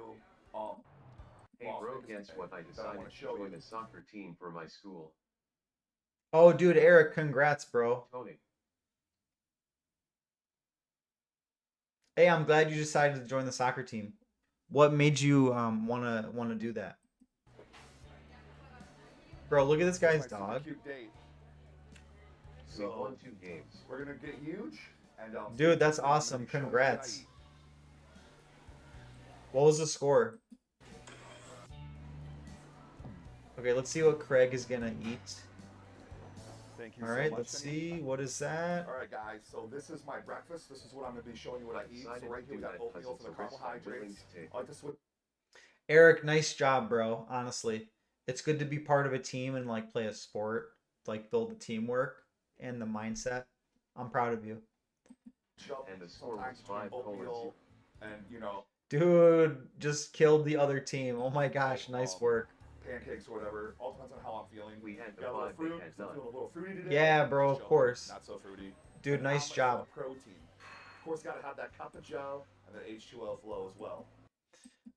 Hey bro, guess what? I decided to join a soccer team for my school. Oh, dude, Eric, congrats, bro. Tony. Hey, I'm glad you decided to join the soccer team. What made you wanna do that? Bro, look at this guy's dog. Cute date. We won 2 games. We're gonna get huge. And Dude, that's awesome. Congrats. What was the score? Okay, let's see what Craig is gonna eat. Thank you All so right, much. let's see. What is that? All right, guys. So this is my breakfast. This is what I'm gonna be showing you what I eat. So right here we got oatmeal for the carbohydrates. I like to switch. Eric, nice job, bro. Honestly, it's good to be part of a team and like play a sport, like build the teamwork and the mindset. I'm proud of you, And the score was sometimes 5-2. and you know dude. Just killed the other team. Oh my gosh, nice work. pancakes or whatever. All depends on how I'm feeling. We had the Got a little 5, fruit. they had So I'm none. feeling a little fruity today. Yeah, bro, of Chill, course. Not so fruity. Dude, And nice omelet job. full of protein. Of course, gotta have that cup of Joe and that H2O flow as well.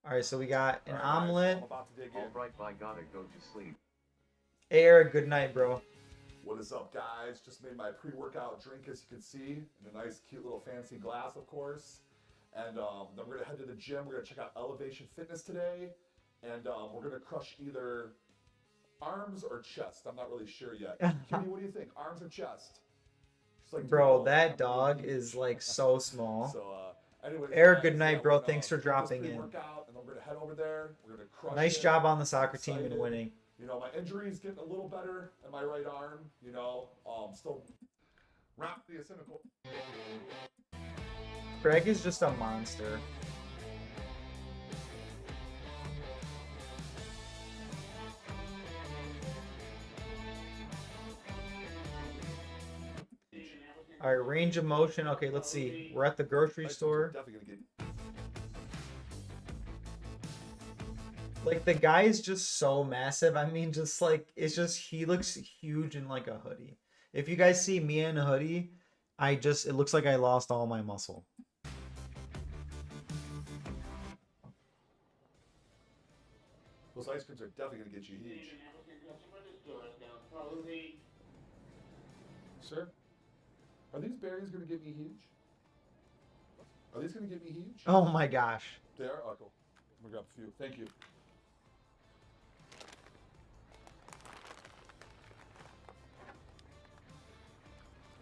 All right, so we got an All right, guys, omelet. I'm about to dig in. Alright, I gotta go to sleep. Hey, Eric, good night, bro. What is up, guys? Just made my pre-workout drink, as you can see, in a nice, cute little fancy glass, of course. And then we're gonna head to the gym. We're gonna check out Elevation Fitness today, and we're gonna crush either arms or chest. I'm not really sure yet. Kitty, what do you think? Arms or chest? She's like, Bro, "Dude, that I'm dog really is like so small. So, anyways, Eric, guys, good night, yeah, bro. we're gonna Thanks for do this dropping in. pre-workout, and then we're gonna head over there. We're gonna crush Nice it. job on the I'm soccer team and excited. winning. You know, my injury's getting a little better in my right arm. You know, still wrap the cynical. Craig is just a monster. All right, range of motion. Okay, let's see. We're at the grocery store. Definitely gonna get. Like the guy is just so massive. I mean, just like it's just he looks huge in like a hoodie. If you guys see me in a hoodie, it looks like I lost all my muscle. What's ice creams are definitely gonna get you huge. Sir, are these berries gonna get me huge? Are these gonna get me huge? Oh my gosh. They are? Oh, cool. I'm gonna grab a few. Thank you.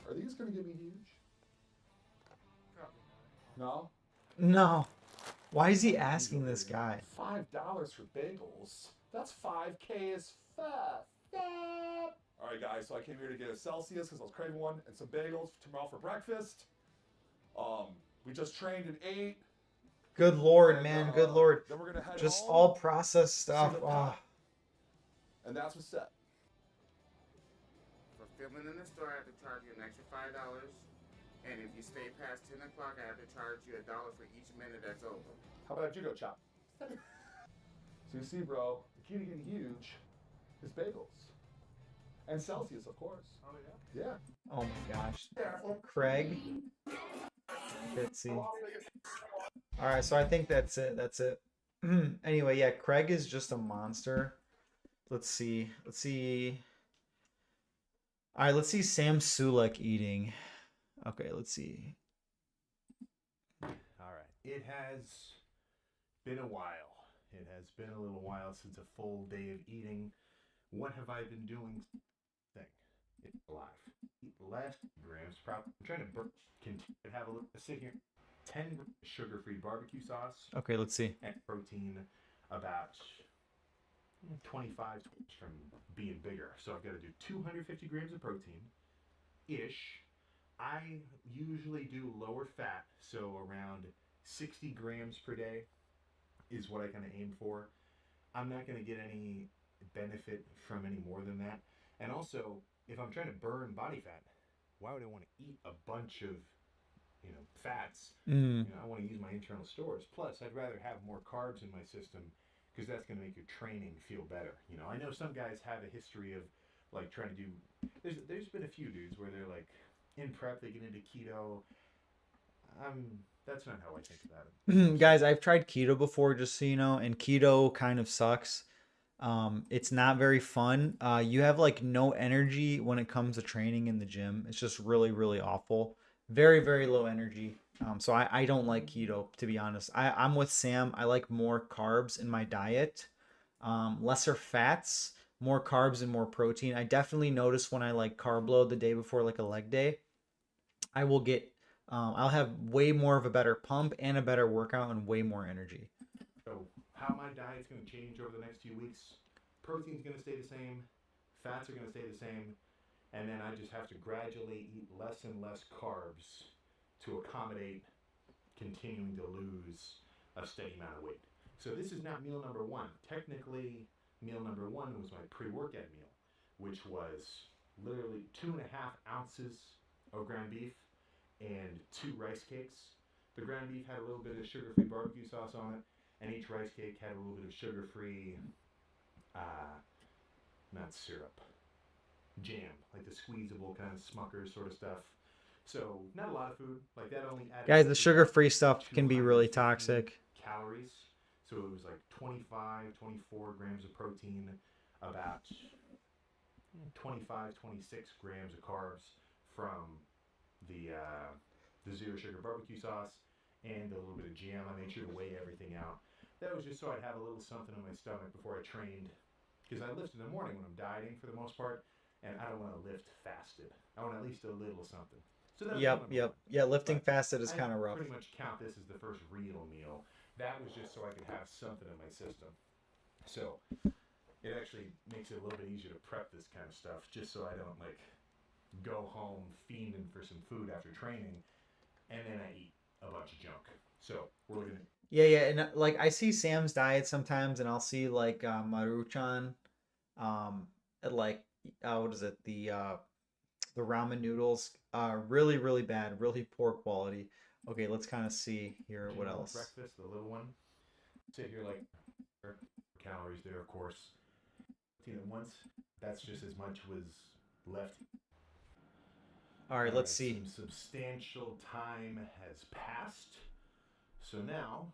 Are these gonna get me huge? No? No. Why is he asking this guy? $5 for bagels? That's 5K as fat. All right, guys, so I came here to get a Celsius because I was craving one and some bagels tomorrow for breakfast. We just trained and ate. Good lord, And, man. Good lord. Then we're gonna head Just home, all processed see stuff. the Oh. pop, and that's what's set. For filming in the store, I have to charge you an extra $5. And if you stay past 10 o'clock, I have to charge you $1 for each minute that's over. How about judo chop? So you see, bro, the key to getting huge is bagels. And Celsius, of course. Oh, yeah? Yeah. Oh my gosh. Craig. Bitsy. Alright, so I think that's it. That's it. Anyway, yeah, Craig is just a monster. Let's see. Let's see. Alright, let's see Sam Sulek eating. Okay, let's see. All right. It has been a while. It has been a little while since a full day of eating. What have I been doing? It's alive. Eat less grams. I'm trying to continue to have a little sit here. 10 sugar-free barbecue sauce. Okay, let's see. And protein about 25 from being bigger. So I've got to do 250 grams of protein-ish. I usually do lower fat, so around 60 grams per day is what I kind of aim for. I'm not going to get any benefit from any more than that. And also, if I'm trying to burn body fat, why would I want to eat a bunch of, fats? I want to use my internal stores. Plus, I'd rather have more carbs in my system because that's going to make your training feel better. I know some guys have a history of like trying to do. There's been a few dudes where they're like in prep, they get into keto. That's not how I think about it. Guys, I've tried keto before, just so you know, and keto kind of sucks. It's not very fun. You have like no energy when it comes to training in the gym. It's just really, really awful. Very, very low energy. So I don't like keto, to be honest. I'm with Sam. I like more carbs in my diet, lesser fats, more carbs and more protein. I definitely notice when I like carb load the day before like a leg day, I will get, I'll have way more of a better pump and a better workout and way more energy. So how my diet's going to change over the next few weeks, protein's going to stay the same, fats are going to stay the same, and then I just have to gradually eat less and less carbs to accommodate continuing to lose a steady amount of weight. So this is not meal number one. Technically, meal number one was my pre-workout meal, which was literally 2.5 ounces of ground beef and 2 rice cakes. The ground beef had a little bit of sugar-free barbecue sauce on it, and each rice cake had a little bit of sugar-free, not syrup, jam, like the squeezable kind of Smuckers sort of stuff. So not a lot of food. Like that only added. Guys, the sugar-free stuff can be really toxic. Calories. So it was like 24 grams of protein, about 26 grams of carbs from the zero sugar barbecue sauce and a little bit of jam. I made sure to weigh everything out. That was just so I'd have a little something in my stomach before I trained, because I lift in the morning when I'm dieting for the most part, and I don't want to lift fasted. I want at least a little something. So that's Yep. Yeah, lifting fasted is kind of rough. I pretty much count this as the first real meal. That was just so I could have something in my system. So it actually makes it a little bit easier to prep this kind of stuff, just so I don't like go home fiending for some food after training, and then I eat a bunch of junk. So we're gonna. Yeah, and like I see Sam's diet sometimes, and I'll see like Maruchan, at like what is it, the ramen noodles, really, really bad, really poor quality. Okay, let's kind of see here what else. Breakfast, the little one. Sit here like calories there, of course. Once that's just as much was left. All right, let's see. Some substantial time has passed. So now,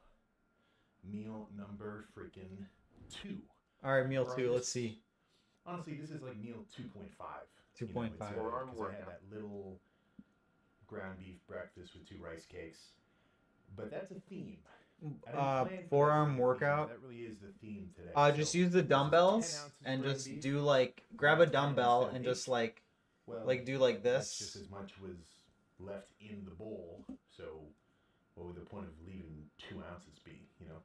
meal number freaking 2. All right, meal two. Let's rice. see. Honestly, this is like meal 2.5. 2.5. Because I had that little ground beef breakfast with 2 rice cakes. But that's a theme. I didn't plan for that to Forearm be a theme, workout. but that really is the theme today. Just So, use the this is 10 dumbbells ounces and ground just beef. do like grab a 10 dumbbell instead of and 8. just like Well, do like that's just this. as much was left in the bowl. So, what would the point of leaving 2 ounces be?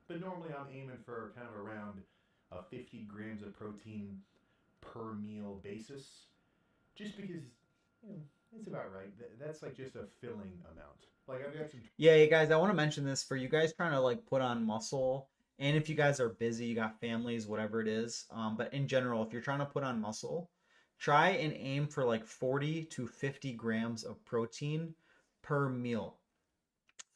But normally I'm aiming for kind of around a 50 grams of protein per meal basis, just because it's about right. That's like just a filling amount. Like I've got some. Yeah, you guys, I want to mention this for you guys trying to like put on muscle, and if you guys are busy, you got families, whatever it is. But in general, if you're trying to put on muscle, try and aim for like 40 to 50 grams of protein per meal.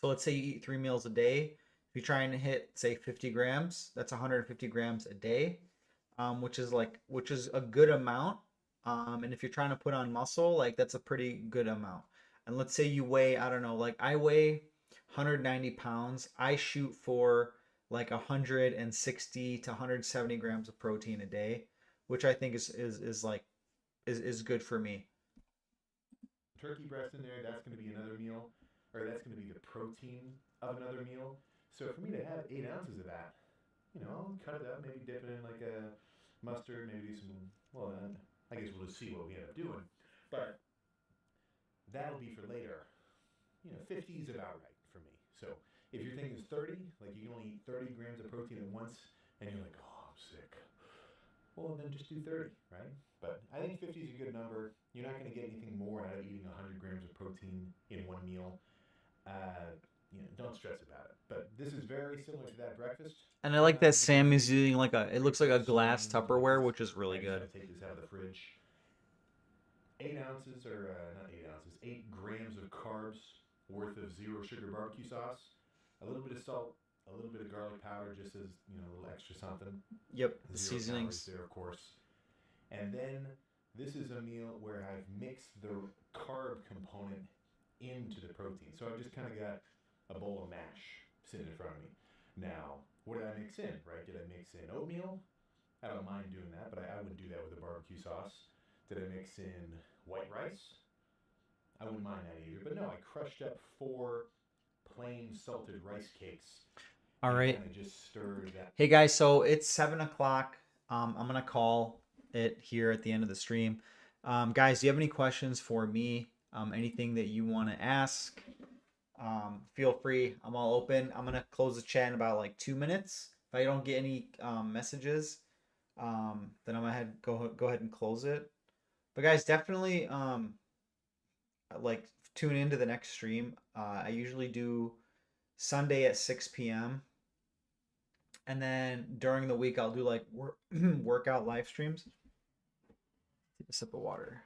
So let's say you eat 3 meals a day. If you try and hit say 50 grams, that's 150 grams a day, which is a good amount. And if you're trying to put on muscle, like that's a pretty good amount. And let's say you weigh, I don't know, like I weigh 190 pounds. I shoot for like 160 to 170 grams of protein a day, which I think is good for me. Turkey breast in there, that's going to be another meal, or that's going to be the protein of another meal. So for me to have 8 ounces of that, I'll cut it up, maybe dip it in like a mustard, maybe do some, well, I guess we'll just see what we end up doing. But that'll be for later. 50 is about right for me. So if your thing is 30, like you can only eat 30 grams of protein at once, and you're like, oh, I'm sick. Well, then just do 30, right? But I think 50 is a good number. You're not going to get anything more out of eating 100 grams of protein in one meal. Don't stress about it. But this is very similar to that breakfast. And I like that Sam is using it looks like a glass Tupperware, which is really I good. just gotta take this out of the fridge. 8 ounces, or not 8 ounces, 8 grams of carbs worth of zero sugar barbecue sauce, a little bit of salt, a little bit of garlic powder, just as a little extra something. Yep, the Zero seasonings. calories there, of course. And then this is a meal where I've mixed the carb component into the protein. So I've just kind of got a bowl of mash sitting in front of me. Now, what did I mix in, right? Did I mix in oatmeal? I don't mind doing that, but I wouldn't do that with a barbecue sauce. Did I mix in white rice? I wouldn't mind that either. But no, I crushed up 4 plain salted rice cakes. All right. And just stirred that. Hey guys, so it's 7 o'clock. I'm gonna call it here at the end of the stream. Guys, do you have any questions for me? Anything that you want to ask? Feel free. I'm all open. I'm gonna close the chat in about like 2 minutes. If I don't get any messages, then I'm gonna go ahead and close it. But guys, definitely like tune into the next stream. I usually do Sunday at 6 p.m. And then during the week, I'll do like workout live streams. Take a sip of water.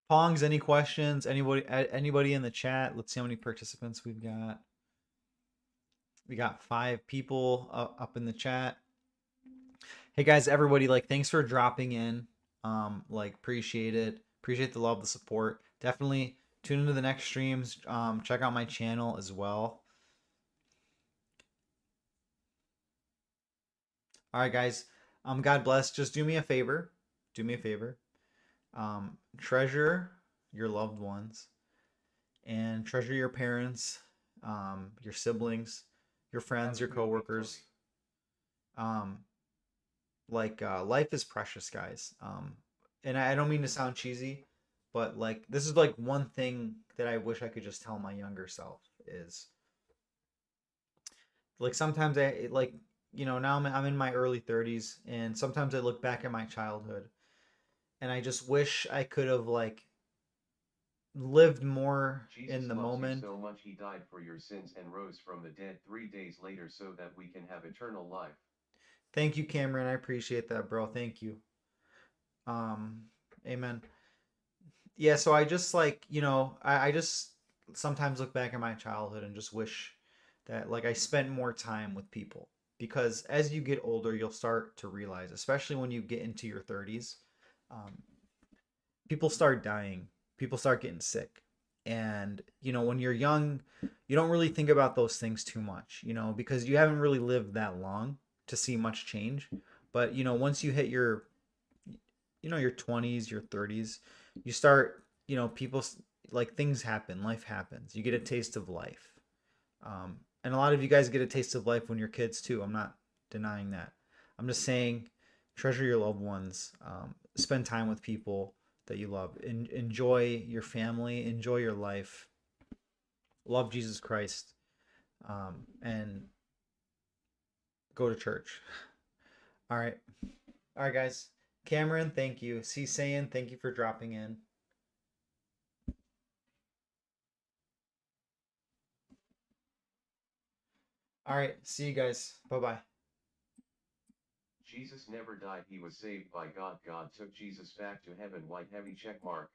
Pongs, any questions? Anybody in the chat? Let's see how many participants we've got. We got 5 people up in the chat. Hey guys, everybody, like thanks for dropping in. Appreciate it. Appreciate the love, the support. Definitely tune into the next streams. Check out my channel as well. All right, guys. God bless. Just do me a favor. Do me a favor. Treasure your loved ones and treasure your parents, your siblings, your friends, your coworkers. Life is precious, guys. And I don't mean to sound cheesy, but like this is like one thing that I wish I could just tell my younger self is like sometimes now I'm in my early 30s, and sometimes I look back at my childhood and I just wish I could have like lived more Jesus in the loves moment. You so much he died for your sins and rose from the dead 3 days later so that we can have eternal life. Thank you, Cameron. I appreciate that, bro. Thank you. Amen. Yeah, so I just I just sometimes look back at my childhood and just wish that like I spend more time with people, because as you get older, you'll start to realize, especially when you get into your 30s, um, people start dying, people start getting sick. And, when you're young, you don't really think about those things too much, because you haven't really lived that long to see much change. But, once you hit your 20s, your 30s, you start, people like things happen, life happens. You get a taste of life. And a lot of you guys get a taste of life when you're kids too. I'm not denying that. I'm just saying, treasure your loved ones. Spend time with people that you love. Enjoy your family. Enjoy your life. Love Jesus Christ. And go to church. All right. All right, guys. Cameron, thank you. C. Sayin, thank you for dropping in. All right. See you guys. Bye bye. Jesus never died, he was saved by God. God took Jesus back to heaven. White heavy check mark.